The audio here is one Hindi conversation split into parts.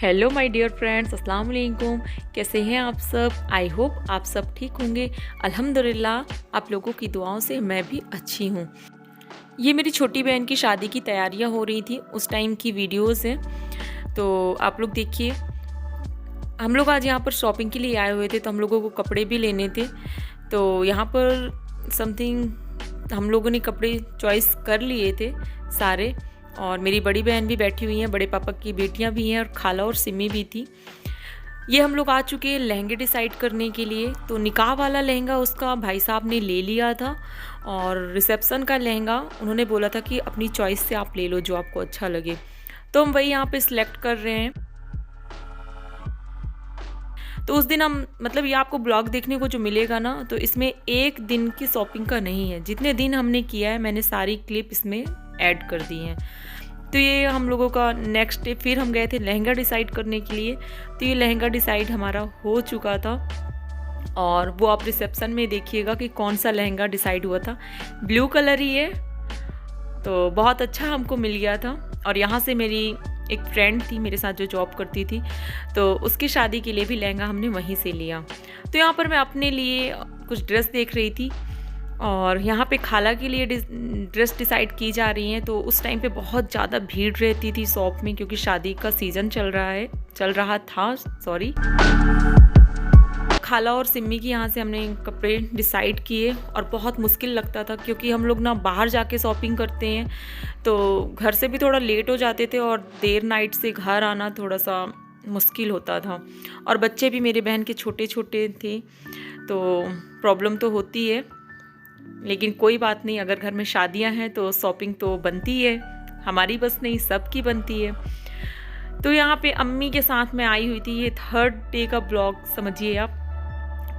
हेलो माय डियर फ्रेंड्स, अस्सलाम वालेकुम। कैसे हैं आप सब? आई होप आप सब ठीक होंगे। अल्हम्दुलिल्लाह, आप लोगों की दुआओं से मैं भी अच्छी हूँ। ये मेरी छोटी बहन की शादी की तैयारियाँ हो रही थी, उस टाइम की वीडियोस हैं, तो आप लोग देखिए। हम लोग आज यहाँ पर शॉपिंग के लिए आए हुए थे, तो हम लोगों को कपड़े भी लेने थे। तो यहाँ पर समथिंग हम लोगों ने कपड़े चॉइस कर लिए थे सारे, और मेरी बड़ी बहन भी बैठी हुई हैं, बड़े पापा की बेटियां भी हैं, और खाला और सिमी भी थी। ये हम लोग आ चुके हैं लहंगे डिसाइड करने के लिए। तो निकाह वाला लहंगा उसका भाई साहब ने ले लिया था, और रिसेप्शन का लहंगा उन्होंने बोला था कि अपनी चॉइस से आप ले लो जो आपको अच्छा लगे। तो हम वही यहाँ पे सिलेक्ट कर रहे हैं। तो उस दिन हम मतलब ये आपको ब्लॉग देखने को जो मिलेगा ना, तो इसमें एक दिन की शॉपिंग का नहीं है। जितने दिन हमने किया है मैंने सारी क्लिप इसमें ऐड कर दी हैं। तो ये हम लोगों का नेक्स्ट डे फिर हम गए थे लहंगा डिसाइड करने के लिए। तो ये लहंगा डिसाइड हमारा हो चुका था, और वो आप रिसेप्शन में देखिएगा कि कौन सा लहंगा डिसाइड हुआ था। ब्लू कलर ही है, तो बहुत अच्छा हमको मिल गया था। और यहाँ से मेरी एक फ्रेंड थी मेरे साथ जो जॉब करती थी, तो उसकी शादी के लिए भी लहंगा हमने वहीं से लिया। तो यहाँ पर मैं अपने लिए कुछ ड्रेस देख रही थी, और यहाँ पे खाला के लिए ड्रेस डिसाइड की जा रही हैं। तो उस टाइम पे बहुत ज़्यादा भीड़ रहती थी शॉप में, क्योंकि शादी का सीज़न चल रहा था सॉरी। खाला और सिम्मी की यहाँ से हमने कपड़े डिसाइड किए, और बहुत मुश्किल लगता था क्योंकि हम लोग ना बाहर जाके शॉपिंग करते हैं, तो घर से भी थोड़ा लेट हो जाते थे, और देर नाइट से घर आना थोड़ा सा मुश्किल होता था। और बच्चे भी मेरे बहन के छोटे छोटे थे, तो प्रॉब्लम तो होती है, लेकिन कोई बात नहीं। अगर घर में शादियां हैं तो शॉपिंग तो बनती है, हमारी बस नहीं सबकी बनती है। तो यहाँ पे अम्मी के साथ मैं आई हुई थी। ये थर्ड डे का ब्लॉग समझिए आप।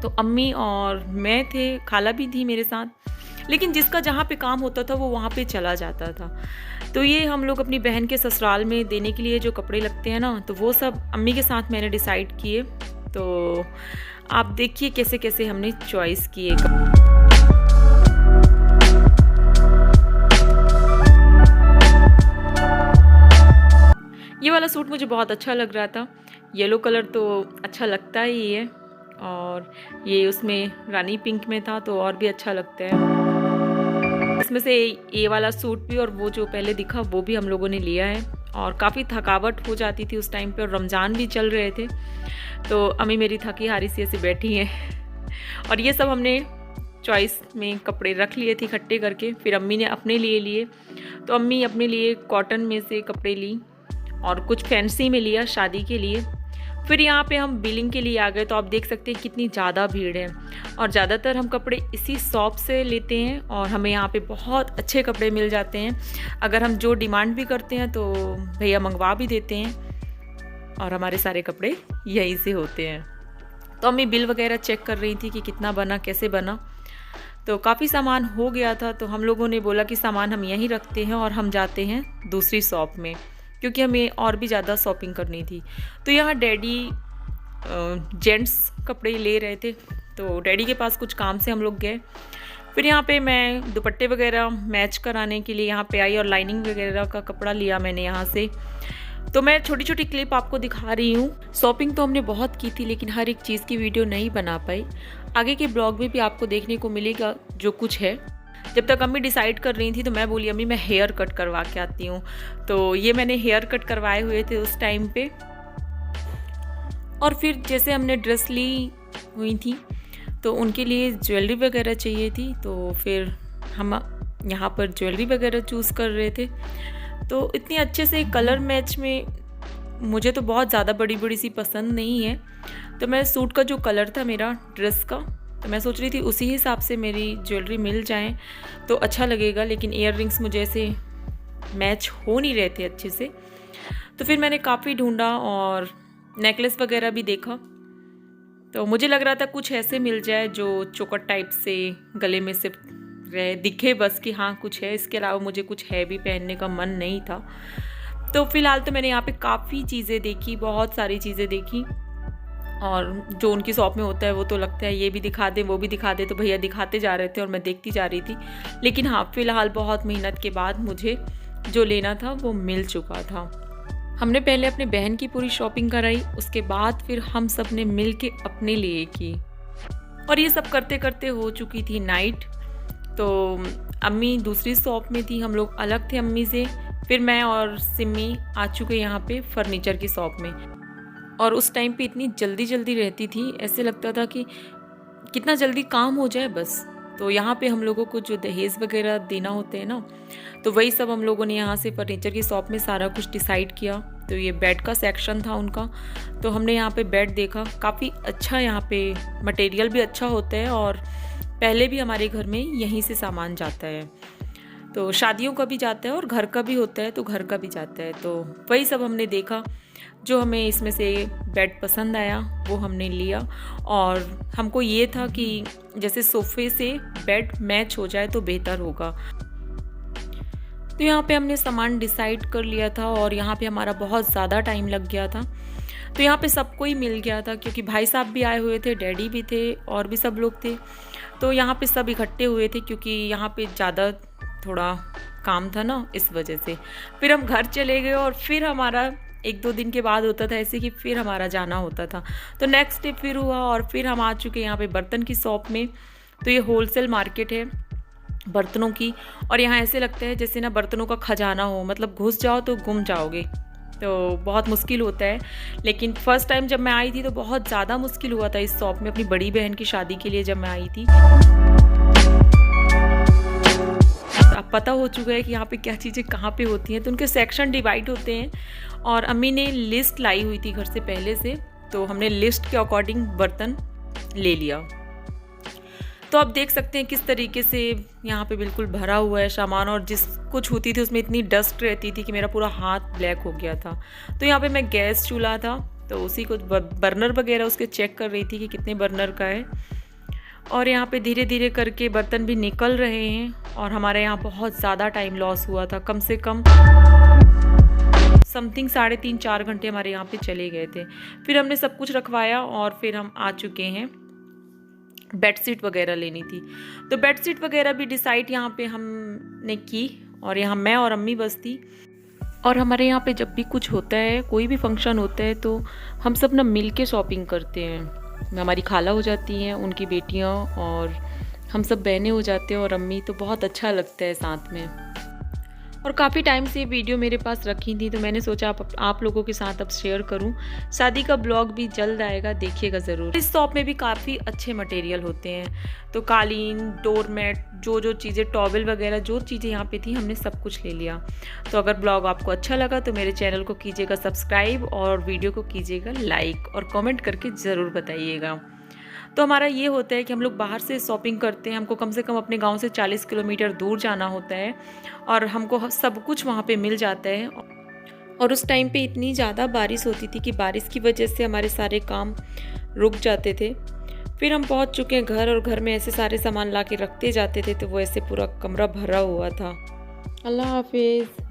तो अम्मी और मैं थे, खाला भी थी मेरे साथ, लेकिन जिसका जहाँ पे काम होता था वो वहाँ पे चला जाता था। तो ये हम लोग अपनी बहन के ससुराल में देने के लिए जो कपड़े लगते हैं ना, तो वो सब अम्मी के साथ मैंने डिसाइड किए। तो आप देखिए कैसे कैसे हमने चॉइस किए। ये वाला सूट मुझे बहुत अच्छा लग रहा था। येलो कलर तो अच्छा लगता ही है, और ये उसमें रानी पिंक में था तो और भी अच्छा लगता है। इसमें से ये वाला सूट भी और वो जो पहले दिखा वो भी हम लोगों ने लिया है। और काफ़ी थकावट हो जाती थी उस टाइम पे, और रमज़ान भी चल रहे थे, तो अम्मी मेरी थकी हारी सी ऐसे बैठी हैं। और ये सब हमने चॉइस में कपड़े रख लिए थे इकट्ठे करके, फिर अम्मी ने अपने लिए लिए। तो अम्मी अपने लिए कॉटन में से कपड़े ली, और कुछ फैंसी में लिया शादी के लिए। फिर यहाँ पे हम बिलिंग के लिए आ गए। तो आप देख सकते हैं कितनी ज़्यादा भीड़ है, और ज़्यादातर हम कपड़े इसी शॉप से लेते हैं, और हमें यहाँ पे बहुत अच्छे कपड़े मिल जाते हैं। अगर हम जो डिमांड भी करते हैं तो भैया मंगवा भी देते हैं, और हमारे सारे कपड़े यहीं से होते हैं। तो अम्मी बिल वगैरह चेक कर रही थी कि कितना बना, कैसे बना। तो काफ़ी सामान हो गया था, तो हम लोगों ने बोला कि सामान हम यहीं रखते हैं और हम जाते हैं दूसरी शॉप में, क्योंकि हमें और भी ज़्यादा शॉपिंग करनी थी। तो यहाँ डैडी जेंट्स कपड़े ले रहे थे, तो डैडी के पास कुछ काम से हम लोग गए। फिर यहाँ पे मैं दुपट्टे वगैरह मैच कराने के लिए यहाँ पे आई, और लाइनिंग वगैरह का कपड़ा लिया मैंने यहाँ से। तो मैं छोटी छोटी क्लिप आपको दिखा रही हूँ। शॉपिंग तो हमने बहुत की थी, लेकिन हर एक चीज़ की वीडियो नहीं बना पाई। आगे के ब्लॉग में भी आपको देखने को मिलेगा जो कुछ है। जब तक अम्मी डिसाइड कर रही थी तो मैं बोली अम्मी मैं हेयर कट करवा के आती हूँ। तो ये मैंने हेयर कट करवाए हुए थे उस टाइम पे। और फिर जैसे हमने ड्रेस ली हुई थी, तो उनके लिए ज्वेलरी वगैरह चाहिए थी, तो फिर हम यहाँ पर ज्वेलरी वगैरह चूज़ कर रहे थे। तो इतनी अच्छे से कलर मैच में मुझे तो बहुत ज़्यादा बड़ी बड़ी सी पसंद नहीं है। तो मैं सूट का जो कलर था मेरा ड्रेस का, तो मैं सोच रही थी उसी हिसाब से मेरी ज्वेलरी मिल जाए तो अच्छा लगेगा, लेकिन ईयर रिंग्स मुझे ऐसे मैच हो नहीं रहे थे अच्छे से। तो फिर मैंने काफ़ी ढूंढा और नेकलेस वगैरह भी देखा, तो मुझे लग रहा था कुछ ऐसे मिल जाए जो चोकर टाइप से गले में से रहे, दिखे बस कि हाँ कुछ है। इसके अलावा मुझे कुछ है भी पहनने का मन नहीं था। तो फिलहाल तो मैंने यहाँ पे काफ़ी चीज़ें देखी, बहुत सारी चीज़ें देखी, और जो उनकी शॉप में होता है वो तो लगता है ये भी दिखा दे वो भी दिखा दे, तो भैया दिखाते जा रहे थे और मैं देखती जा रही थी। लेकिन हाँ, फिलहाल बहुत मेहनत के बाद मुझे जो लेना था वो मिल चुका था। हमने पहले अपने बहन की पूरी शॉपिंग कराई, उसके बाद फिर हम सब ने मिल के अपने लिए की। और ये सब करते करते हो चुकी थी नाइट। तो अम्मी दूसरी शॉप में थी, हम लोग अलग थे अम्मी से। फिर मैं और सिमी आ चुके यहाँ पे फर्नीचर की शॉप में। और उस टाइम पे इतनी जल्दी जल्दी रहती थी, ऐसे लगता था कि कितना जल्दी काम हो जाए बस। तो यहाँ पे हम लोगों को जो दहेज वगैरह देना होते हैं ना, तो वही सब हम लोगों ने यहाँ से फर्नीचर की शॉप में सारा कुछ डिसाइड किया। तो ये बेड का सेक्शन था उनका, तो हमने यहाँ पे बेड देखा, काफ़ी अच्छा यहाँ पे मटेरियल भी अच्छा होता है और पहले भी हमारे घर में यहीं से सामान जाता है। तो शादियों का भी जाता है और घर का भी होता है, तो घर का भी जाता है। तो वही सब हमने देखा, जो हमें इसमें से बेड पसंद आया वो हमने लिया। और हमको ये था कि जैसे सोफे से बेड मैच हो जाए तो बेहतर होगा। तो यहाँ पे हमने सामान डिसाइड कर लिया था और यहाँ पे हमारा बहुत ज़्यादा टाइम लग गया था। तो यहाँ पे सबको ही मिल गया था, क्योंकि भाई साहब भी आए हुए थे, डैडी भी थे और भी सब लोग थे। तो यहाँ पे सब इकट्ठे हुए थे, क्योंकि यहाँ पे ज़्यादा थोड़ा काम था ना, इस वजह से। फिर हम घर चले गए और फिर हमारा 1-2 दिन के बाद होता था ऐसे कि फिर हमारा जाना होता था। तो नेक्स्ट डे फिर हुआ और फिर हम आ चुके यहाँ पे बर्तन की शॉप में। तो ये होलसेल मार्केट है बर्तनों की, और यहाँ ऐसे लगता है जैसे ना बर्तनों का खजाना हो, मतलब घुस जाओ तो गुम जाओगे। तो बहुत मुश्किल होता है। लेकिन फ़र्स्ट टाइम जब मैं आई थी तो बहुत ज़्यादा मुश्किल हुआ था इस शॉप में, अपनी बड़ी बहन की शादी के लिए जब मैं आई थी। अब पता हो चुका है कि यहाँ पे क्या चीज़ें कहाँ पे होती हैं, तो उनके सेक्शन डिवाइड होते हैं। और अम्मी ने लिस्ट लाई हुई थी घर से पहले से, तो हमने लिस्ट के अकॉर्डिंग बर्तन ले लिया। तो आप देख सकते हैं किस तरीके से यहाँ पे बिल्कुल भरा हुआ है सामान, और जिस कुछ होती थी उसमें इतनी डस्ट रहती थी कि मेरा पूरा हाथ ब्लैक हो गया था। तो यहाँ पे मैं गैस चूल्हा था, तो उसी को बर्नर वगैरह उसके चेक कर रही थी कि कितने बर्नर का है। और यहाँ पे धीरे धीरे करके बर्तन भी निकल रहे हैं और हमारे यहाँ बहुत ज़्यादा टाइम लॉस हुआ था। कम से कम समथिंग 3.5-4 घंटे हमारे यहाँ पे चले गए थे। फिर हमने सब कुछ रखवाया और फिर हम आ चुके हैं। बेडशीट वगैरह लेनी थी, तो बेडशीट वगैरह भी डिसाइड यहाँ पे हमने की। और यहाँ मैं और अम्मी बस थी। और हमारे यहाँ पे जब भी कुछ होता है, कोई भी फंक्शन होता है, तो हम सब ना मिल के शॉपिंग करते हैं। हमारी खाला हो जाती हैं, उनकी बेटियाँ, और हम सब बहनें हो जाते हैं और अम्मी। तो बहुत अच्छा लगता है साथ में। और काफ़ी टाइम से ये वीडियो मेरे पास रखी थी, तो मैंने सोचा आप लोगों के साथ अब शेयर करूं। शादी का ब्लॉग भी जल्द आएगा, देखिएगा ज़रूर। इस शॉप में भी काफ़ी अच्छे मटेरियल होते हैं, तो कालीन, डोरमेट, जो चीज़ें, टॉवेल वगैरह, जो चीज़ें यहाँ पे थी हमने सब कुछ ले लिया। तो अगर ब्लॉग आपको अच्छा लगा तो मेरे चैनल को कीजिएगा सब्सक्राइब और वीडियो को कीजिएगा लाइक, और कमेंट करके ज़रूर बताइएगा। तो हमारा ये होता है कि हम लोग बाहर से शॉपिंग करते हैं, हमको कम से कम अपने गांव से 40 किलोमीटर दूर जाना होता है, और हमको सब कुछ वहाँ पे मिल जाता है। और उस टाइम पे इतनी ज़्यादा बारिश होती थी कि बारिश की वजह से हमारे सारे काम रुक जाते थे। फिर हम पहुँच चुके हैं घर, और घर में ऐसे सारे सामान ला के रखते जाते थे, तो वो ऐसे पूरा कमरा भरा हुआ था। अल्लाह हाफिज़।